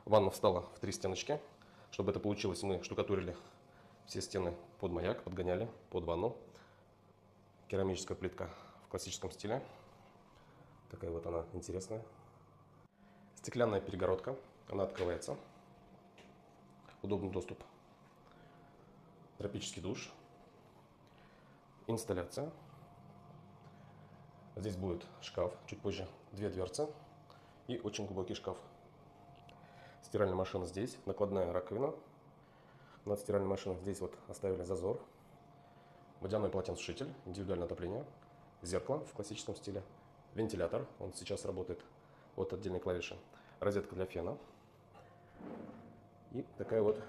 Ванна встала в 3 стеночки. Чтобы это получилось, мы штукатурили все стены под маяк, подгоняли под ванну. Керамическая плитка в классическом стиле. Такая вот она интересная. Стеклянная перегородка. Она открывается. Удобный доступ. Тропический душ. Инсталляция. Здесь будет шкаф, чуть позже 2 дверцы и очень глубокий шкаф. Стиральная машина здесь, накладная раковина. Над стиральной машиной здесь вот оставили зазор. Водяной полотенцесушитель, индивидуальное отопление. Зеркало в классическом стиле. Вентилятор, он сейчас работает от отдельной клавиши. Розетка для фена. И такая вот